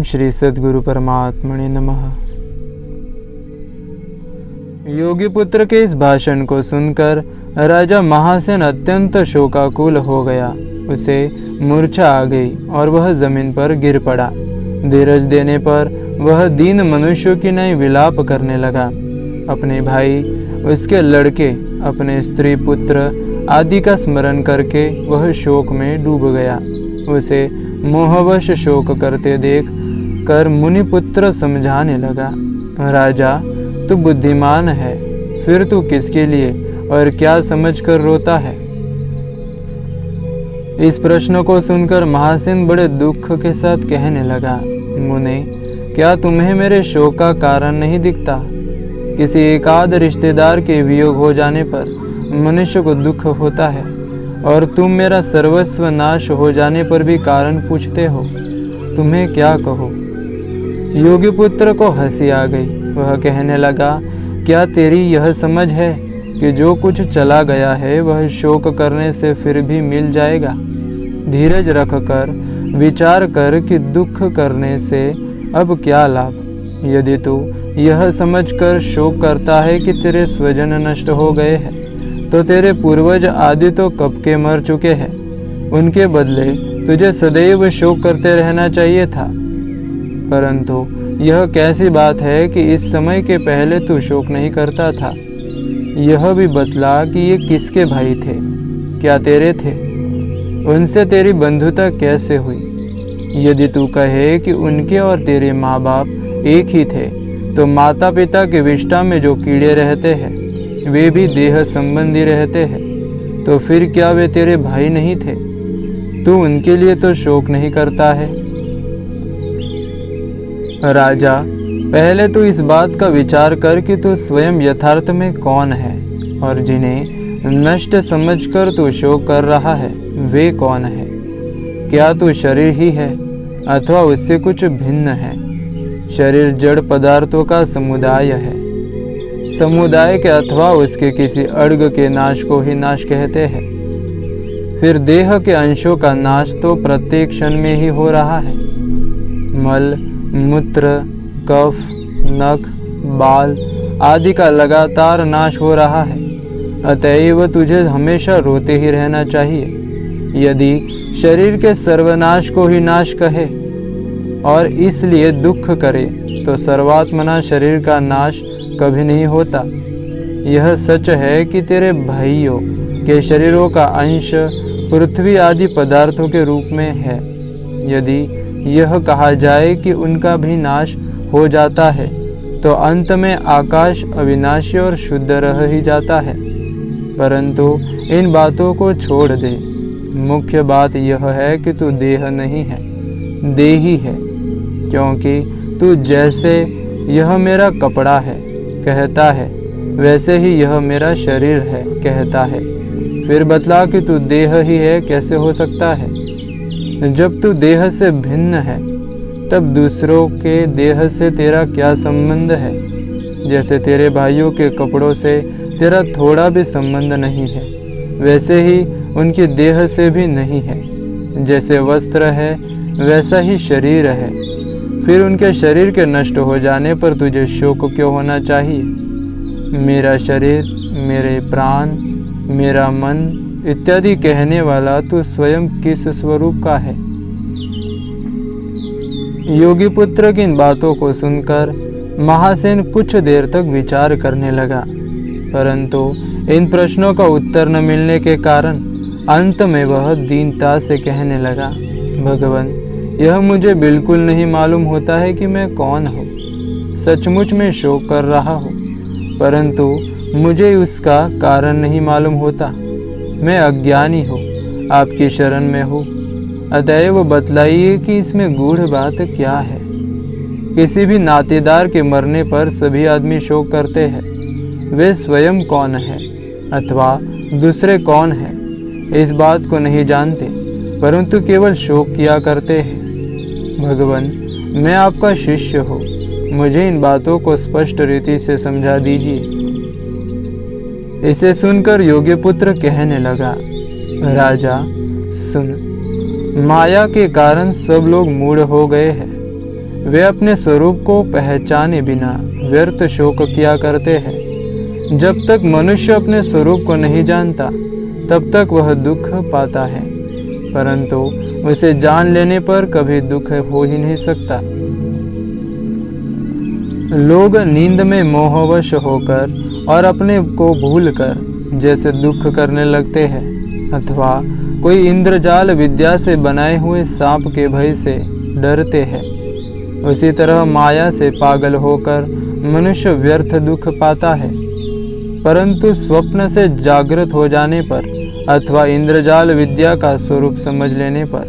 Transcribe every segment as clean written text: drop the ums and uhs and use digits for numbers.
श्री सद्गुरु परमात्मने नमः। योगी पुत्र के इस भाषण को सुनकर राजा महासेन अत्यंत शोकाकुल हो गया। उसे मूर्छा आ गई और वह जमीन पर गिर पड़ा। धीरज देने पर वह दीन मनुष्यों की नई विलाप करने लगा। अपने भाई, उसके लड़के, अपने स्त्री पुत्र आदि का स्मरण करके वह शोक में डूब गया। उसे मोहवश शोक करते देख कर मुनिपुत्र समझाने लगा, राजा तू बुद्धिमान है, फिर तू किसके लिए और क्या समझकर रोता है? इस प्रश्न को सुनकर महासेन बड़े दुख के साथ कहने लगा, मुने क्या तुम्हें मेरे शोक का कारण नहीं दिखता? किसी एकाध रिश्तेदार के वियोग हो जाने पर मनुष्य को दुख होता है और तुम मेरा सर्वस्व नाश हो जाने पर भी कारण पूछते हो। तुम्हें क्या कहो? योगी पुत्र को हंसी आ गई। वह कहने लगा, क्या तेरी यह समझ है कि जो कुछ चला गया है वह शोक करने से फिर भी मिल जाएगा? धीरज रखकर विचार कर कि दुख करने से अब क्या लाभ? यदि तू यह समझकर शोक करता है कि तेरे स्वजन नष्ट हो गए हैं, तो तेरे पूर्वज आदि तो कब के मर चुके हैं। उनके बदले तुझे सदैव शोक करते रहना चाहिए था। परंतु यह कैसी बात है कि इस समय के पहले तू शोक नहीं करता था? यह भी बतला कि ये किसके भाई थे? क्या तेरे थे? उनसे तेरी बंधुता कैसे हुई? यदि तू कहे कि उनके और तेरे माँ बाप एक ही थे, तो माता पिता के विष्ठा में जो कीड़े रहते हैं वे भी देह संबंधी रहते हैं, तो फिर क्या वे तेरे भाई नहीं थे? तू उनके लिए तो शोक नहीं करता है। राजा, पहले तो इस बात का विचार कर कि तू स्वयं यथार्थ में कौन है और जिन्हें नष्ट समझकर तू शोक कर रहा है वे कौन है? क्या तू शरीर ही है अथवा उससे कुछ भिन्न है? शरीर जड़ पदार्थों का समुदाय है। समुदाय के अथवा उसके किसी अर्ग के नाश को ही नाश कहते हैं। फिर देह के अंशों का नाश तो प्रत्येक क्षण में ही हो रहा है। मल, मूत्र, कफ, नख, बाल आदि का लगातार नाश हो रहा है। अतएव तुझे हमेशा रोते ही रहना चाहिए। यदि शरीर के सर्वनाश को ही नाश कहे और इसलिए दुख करे, तो सर्वात्मना शरीर का नाश कभी नहीं होता। यह सच है कि तेरे भाइयों के शरीरों का अंश पृथ्वी आदि पदार्थों के रूप में है। यदि यह कहा जाए कि उनका भी नाश हो जाता है, तो अंत में आकाश अविनाशी और शुद्ध रह ही जाता है। परंतु इन बातों को छोड़ दे। मुख्य बात यह है कि तू देह नहीं है, देही है। क्योंकि तू जैसे यह मेरा कपड़ा है कहता है, वैसे ही यह मेरा शरीर है कहता है। फिर बतला कि तू देह ही है कैसे हो सकता है? जब तू देह से भिन्न है, तब दूसरों के देह से तेरा क्या संबंध है? जैसे तेरे भाइयों के कपड़ों से तेरा थोड़ा भी संबंध नहीं है, वैसे ही उनके देह से भी नहीं है। जैसे वस्त्र है वैसा ही शरीर है। फिर उनके शरीर के नष्ट हो जाने पर तुझे शोक क्यों होना चाहिए? मेरा शरीर, मेरे प्राण, मेरा मन इत्यादि कहने वाला तू स्वयं किस स्वरूप का है? योगी पुत्र की इन बातों को सुनकर महासेन कुछ देर तक विचार करने लगा, परंतु इन प्रश्नों का उत्तर न मिलने के कारण अंत में वह दीनता से कहने लगा, भगवान, यह मुझे बिल्कुल नहीं मालूम होता है कि मैं कौन हूँ। सचमुच में शोक कर रहा हूँ, परंतु मुझे उसका कारण नहीं मालूम होता। मैं अज्ञानी हूँ, आपकी शरण में हूँ। अतएव बतलाइए कि इसमें गूढ़ बात क्या है? किसी भी नातेदार के मरने पर सभी आदमी शोक करते हैं। वे स्वयं कौन है अथवा दूसरे कौन है, इस बात को नहीं जानते, परंतु केवल शोक किया करते हैं। भगवान, मैं आपका शिष्य हूँ, मुझे इन बातों को स्पष्ट रीति से समझा दीजिए। इसे सुनकर योगी पुत्र कहने लगा, राजा सुन, माया के कारण सब लोग मूढ़ हो गए हैं। वे अपने स्वरूप को पहचाने बिना व्यर्थ शोक किया करते हैं। जब तक मनुष्य अपने स्वरूप को नहीं जानता तब तक वह दुख पाता है, परंतु उसे जान लेने पर कभी दुख हो ही नहीं सकता। लोग नींद में मोहवश होकर और अपने को भूलकर जैसे दुख करने लगते हैं, अथवा कोई इंद्रजाल विद्या से बनाए हुए सांप के भय से डरते हैं, उसी तरह माया से पागल होकर मनुष्य व्यर्थ दुख पाता है। परंतु स्वप्न से जागृत हो जाने पर अथवा इंद्रजाल विद्या का स्वरूप समझ लेने पर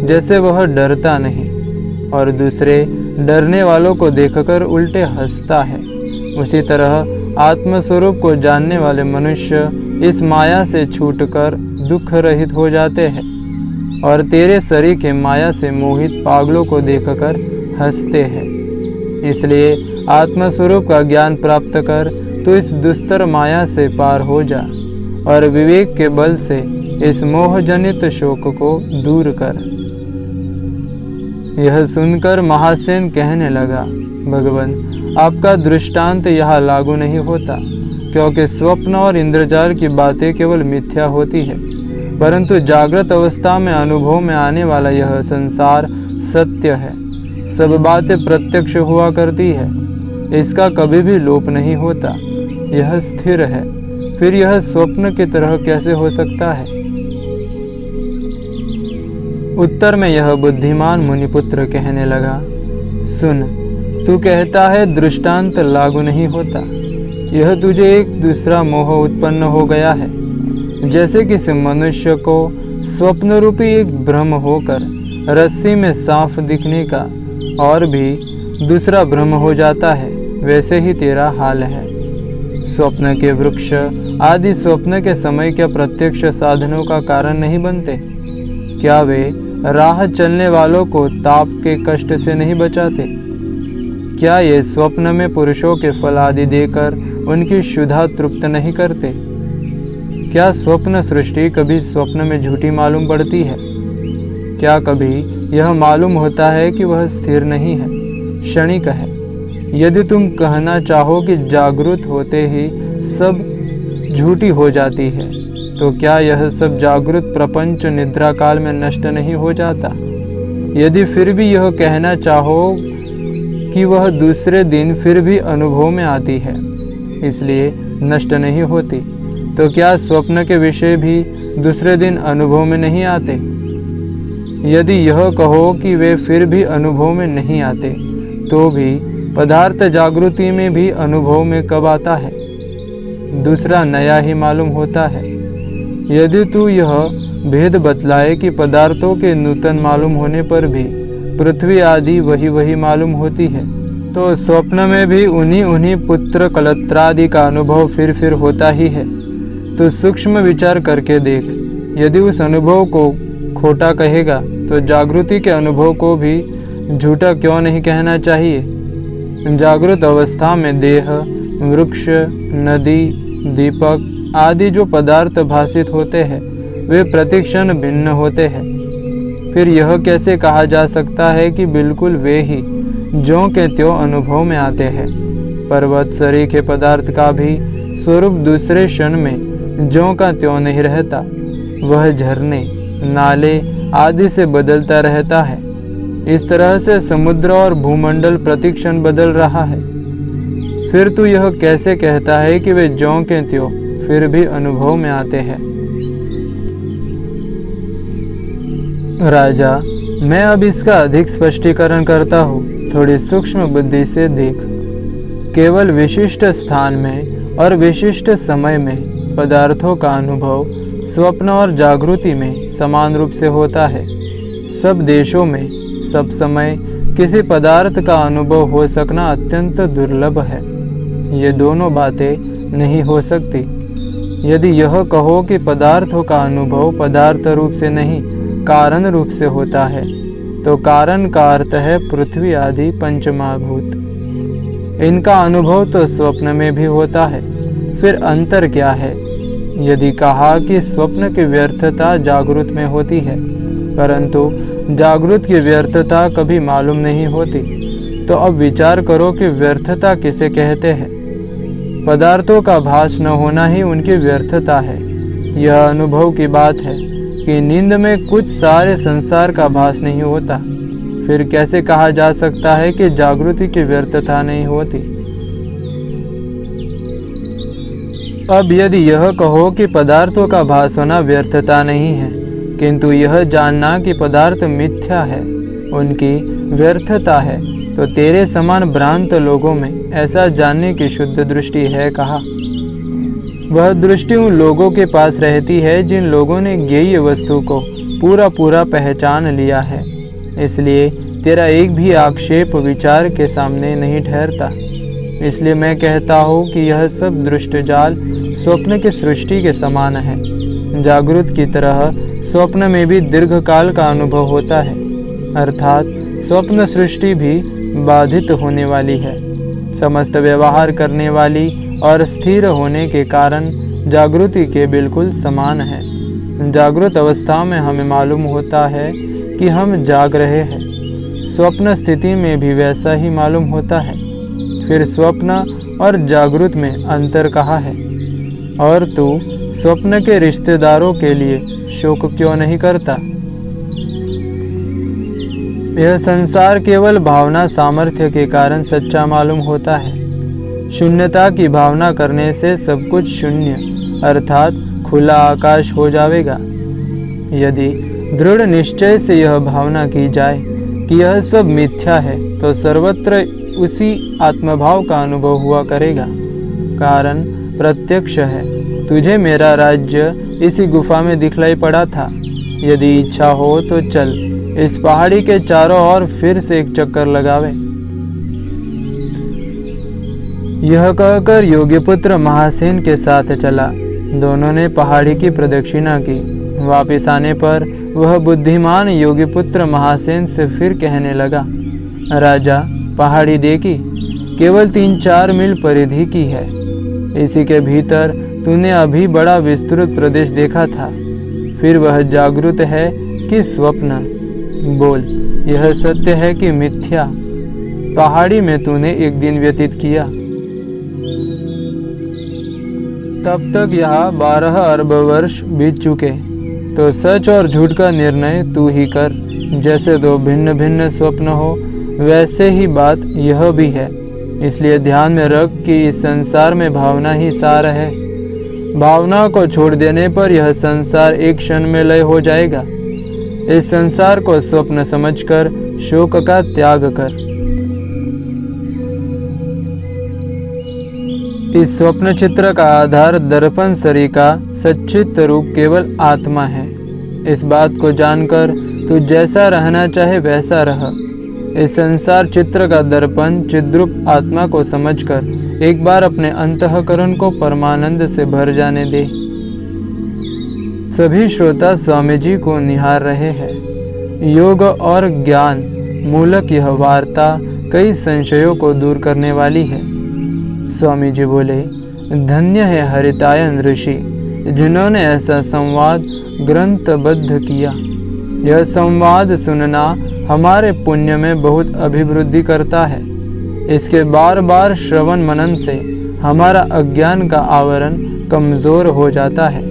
जैसे वह डरता नहीं और दूसरे डरने वालों को देखकर उल्टे हंसता है, उसी तरह आत्मस्वरूप को जानने वाले मनुष्य इस माया से छूटकर दुख रहित हो जाते हैं और तेरे शरीर के माया से मोहित पागलों को देखकर हंसते हैं। इसलिए आत्मस्वरूप का ज्ञान प्राप्त कर तो इस दुस्तर माया से पार हो जा और विवेक के बल से इस मोहजनित शोक को दूर कर। यह सुनकर महासेन कहने लगा, भगवान, आपका दृष्टांत यहाँ लागू नहीं होता, क्योंकि स्वप्न और इंद्रजाल की बातें केवल मिथ्या होती है, परंतु जागृत अवस्था में अनुभव में आने वाला यह संसार सत्य है। सब बातें प्रत्यक्ष हुआ करती है, इसका कभी भी लोप नहीं होता, यह स्थिर है, फिर यह स्वप्न की तरह कैसे हो सकता है। उत्तर में यह बुद्धिमान मुनिपुत्र कहने लगा, सुन, तू कहता है दृष्टांत लागू नहीं होता, यह तुझे एक दूसरा मोह उत्पन्न हो गया है। जैसे किसी मनुष्य को स्वप्न रूपी एक भ्रम होकर रस्सी में सांप दिखने का और भी दूसरा भ्रम हो जाता है, वैसे ही तेरा हाल है। स्वप्न के वृक्ष आदि स्वप्न के समय क्या प्रत्यक्ष साधनों का कारण नहीं बनते? क्या वे राह चलने वालों को ताप के कष्ट से नहीं बचाते? क्या ये स्वप्न में पुरुषों के फल आदि देकर उनकी क्षुधा तृप्त नहीं करते? क्या स्वप्न सृष्टि कभी स्वप्न में झूठी मालूम पड़ती है? क्या कभी यह मालूम होता है कि वह स्थिर नहीं है, क्षणिक है? यदि तुम कहना चाहो कि जागृत होते ही सब झूठी हो जाती है, तो क्या यह सब जागृत प्रपंच निद्रा काल में नष्ट नहीं हो जाता? यदि फिर भी यह कहना चाहो कि वह दूसरे दिन फिर भी अनुभव में आती है, इसलिए नष्ट नहीं होती, तो क्या स्वप्न के विषय भी दूसरे दिन अनुभव में नहीं आते? यदि यह कहो कि वे फिर भी अनुभव में नहीं आते, तो भी पदार्थ जागृति में भी अनुभव में कब आता है? दूसरा नया ही मालूम होता है। यदि तू यह भेद बतलाए कि पदार्थों के नूतन मालूम होने पर भी पृथ्वी आदि वही मालूम होती है, तो स्वप्न में भी उन्हीं पुत्र कलत्रादि का अनुभव फिर होता ही है। तो सूक्ष्म विचार करके देख, यदि उस अनुभव को खोटा कहेगा तो जागृति के अनुभव को भी झूठा क्यों नहीं कहना चाहिए? जागृत अवस्था में देह, वृक्ष, नदी, दीपक आदि जो पदार्थ भासित होते हैं वे प्रतिक्षण भिन्न होते हैं। फिर यह कैसे कहा जा सकता है कि बिल्कुल वे ही ज्यों के त्यों अनुभव में आते हैं? पर्वत शरीर के पदार्थ का भी स्वरूप दूसरे क्षण में ज्यों का त्यों नहीं रहता, वह झरने, नाले आदि से बदलता रहता है। इस तरह से समुद्र और भूमंडल प्रतिक्षण बदल रहा है। फिर तू यह कैसे कहता है कि वे ज्यों के त्यों फिर भी अनुभव में आते हैं? राजा, मैं अब इसका अधिक स्पष्टीकरण करता हूँ, थोड़ी सूक्ष्म बुद्धि से देख। केवल विशिष्ट स्थान में और विशिष्ट समय में पदार्थों का अनुभव स्वप्न और जागृति में समान रूप से होता है। सब देशों में सब समय किसी पदार्थ का अनुभव हो सकना अत्यंत दुर्लभ है। ये दोनों बातें नहीं हो सकती। यदि यह कहो कि पदार्थों का अनुभव पदार्थ रूप से नहीं कारण रूप से होता है, तो कारण का अर्थ है पृथ्वी आदि पंचमहाभूत। इनका अनुभव तो स्वप्न में भी होता है, फिर अंतर क्या है? यदि कहा कि स्वप्न की व्यर्थता जागृत में होती है, परंतु जागृत की व्यर्थता कभी मालूम नहीं होती, तो अब विचार करो कि व्यर्थता किसे कहते हैं। पदार्थों का भास न होना ही उनकी व्यर्थता है। यह अनुभव की बात है कि नींद में कुछ सारे संसार का भास नहीं होता। फिर कैसे कहा जा सकता है कि जागृति की व्यर्थता नहीं होती। अब यदि यह कहो कि पदार्थों का भास होना व्यर्थता नहीं है, किंतु यह जानना कि पदार्थ मिथ्या है उनकी व्यर्थता है, तो तेरे समान भ्रांत लोगों में ऐसा जानने की शुद्ध दृष्टि है कहाँ। वह दृष्टि उन लोगों के पास रहती है जिन लोगों ने ज्ञेय वस्तु को पूरा पूरा पहचान लिया है। इसलिए तेरा एक भी आक्षेप विचार के सामने नहीं ठहरता। इसलिए मैं कहता हूँ कि यह सब दृष्ट जाल स्वप्न की सृष्टि के समान है। जागृत की तरह स्वप्न में भी दीर्घकाल का अनुभव होता है, अर्थात स्वप्न सृष्टि भी बाधित होने वाली है। समस्त व्यवहार करने वाली और स्थिर होने के कारण जागृति के बिल्कुल समान है। जागृत अवस्था में हमें मालूम होता है कि हम जाग रहे हैं। स्वप्न स्थिति में भी वैसा ही मालूम होता है। फिर स्वप्न और जागृत में अंतर कहाँ है? और तू स्वप्न के रिश्तेदारों के लिए शोक क्यों नहीं करता? यह संसार केवल भावना सामर्थ्य के कारण सच्चा मालूम होता है। शून्यता की भावना करने से सब कुछ शून्य अर्थात खुला आकाश हो जाएगा। यदि दृढ़ निश्चय से यह भावना की जाए कि यह सब मिथ्या है, तो सर्वत्र उसी आत्मभाव का अनुभव हुआ करेगा। कारण प्रत्यक्ष है। तुझे मेरा राज्य इसी गुफा में दिखलाई पड़ा था। यदि इच्छा हो तो चल इस पहाड़ी के चारों ओर फिर से एक चक्कर लगावे। यह कहकर योगीपुत्र महासेन के साथ चला। दोनों ने पहाड़ी की प्रदक्षिणा की। वापिस आने पर वह बुद्धिमान योगीपुत्र महासेन से फिर कहने लगा, राजा, पहाड़ी देखी? केवल 3-4 मील परिधि की है। इसी के भीतर तूने अभी बड़ा विस्तृत प्रदेश देखा था। फिर वह जागृत है कि स्वप्न? बोल, यह सत्य है कि मिथ्या? पहाड़ी में तूने एक दिन व्यतीत किया। तब तक यहाँ 12 अरब वर्ष बीत चुके। तो सच और झूठ का निर्णय तू ही कर। जैसे दो भिन्न भिन्न स्वप्न हो, वैसे ही बात यह भी है। इसलिए ध्यान में रख कि इस संसार में भावना ही सार है। भावना को छोड़ देने पर यह संसार एक क्षण में लय हो जाएगा। इस संसार को स्वप्न समझकर शोक का त्याग कर। इस स्वप्न चित्र का आधार दर्पण शरीर का सच्चित रूप केवल आत्मा है। इस बात को जानकर तू जैसा रहना चाहे वैसा रह। इस संसार चित्र का दर्पण चिद्रूप आत्मा को समझकर एक बार अपने अंतःकरण को परमानंद से भर जाने दे। सभी श्रोता स्वामी जी को निहार रहे हैं। योग और ज्ञान मूलक यह वार्ता कई संशयों को दूर करने वाली है। स्वामी जी बोले, धन्य है हरितायन ऋषि जिन्होंने ऐसा संवाद ग्रंथबद्ध किया। यह संवाद सुनना हमारे पुण्य में बहुत अभिवृद्धि करता है। इसके बार बार श्रवण मनन से हमारा अज्ञान का आवरण कमज़ोर हो जाता है,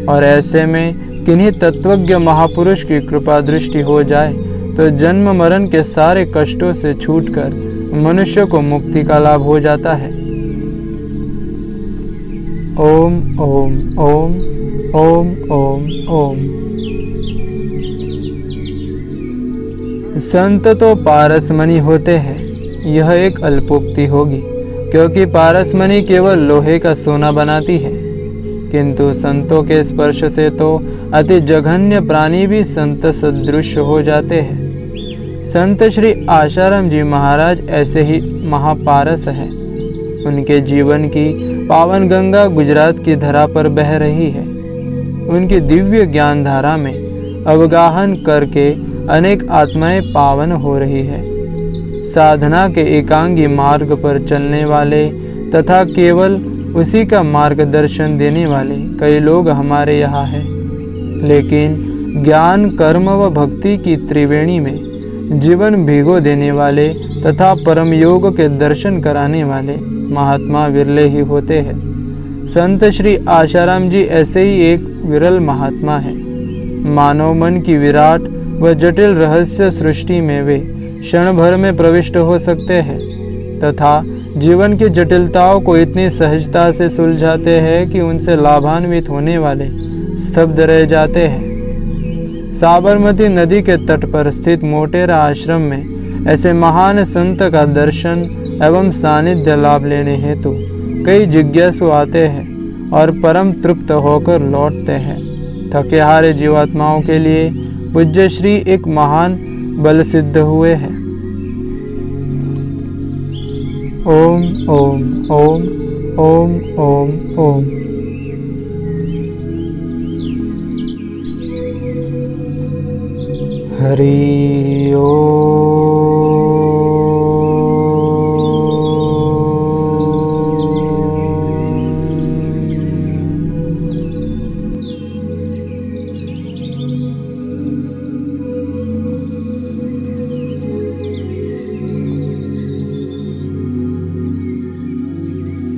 और ऐसे में किन्हीं तत्वज्ञ महापुरुष की कृपा दृष्टि हो जाए तो जन्म मरण के सारे कष्टों से छूटकर मनुष्य को मुक्ति का लाभ हो जाता है। ओम ओम ओम ओम ओम ओम। संत तो पारसमणि होते हैं, यह एक अल्पोक्ति होगी, क्योंकि पारसमणि केवल लोहे का सोना बनाती है। किंतु संतों के स्पर्श से तो अति जघन्य प्राणी भी संत सदृश हो जाते हैं। संत श्री आशाराम जी महाराज ऐसे ही महापारस हैं। उनके जीवन की पावन गंगा गुजरात की धरा पर बह रही है। उनकी दिव्य ज्ञान धारा में अवगाहन करके अनेक आत्माएं पावन हो रही है। साधना के एकांगी मार्ग पर चलने वाले तथा केवल उसी का मार्गदर्शन देने वाले कई लोग हमारे यहाँ हैं। लेकिन ज्ञान, कर्म व भक्ति की त्रिवेणी में जीवन भिगो देने वाले तथा परम योग के दर्शन कराने वाले महात्मा विरले ही होते हैं। संत श्री आशाराम जी ऐसे ही एक विरल महात्मा है। मानव मन की विराट व जटिल रहस्य सृष्टि में वे क्षण भर में प्रविष्ट हो सकते हैं तथा जीवन की जटिलताओं को इतनी सहजता से सुलझाते हैं कि उनसे लाभान्वित होने वाले स्तब्ध रह जाते हैं। साबरमती नदी के तट पर स्थित मोटेरा आश्रम में ऐसे महान संत का दर्शन एवं सानिध्य लाभ लेने हेतु कई जिज्ञासु आते हैं और परम तृप्त होकर लौटते हैं। थके हारे जीवात्माओं के लिए पूज्य श्री एक महान बल सिद्ध हुए हैं। ओम ओम ओम ओम ओम ओम। हरि ओम।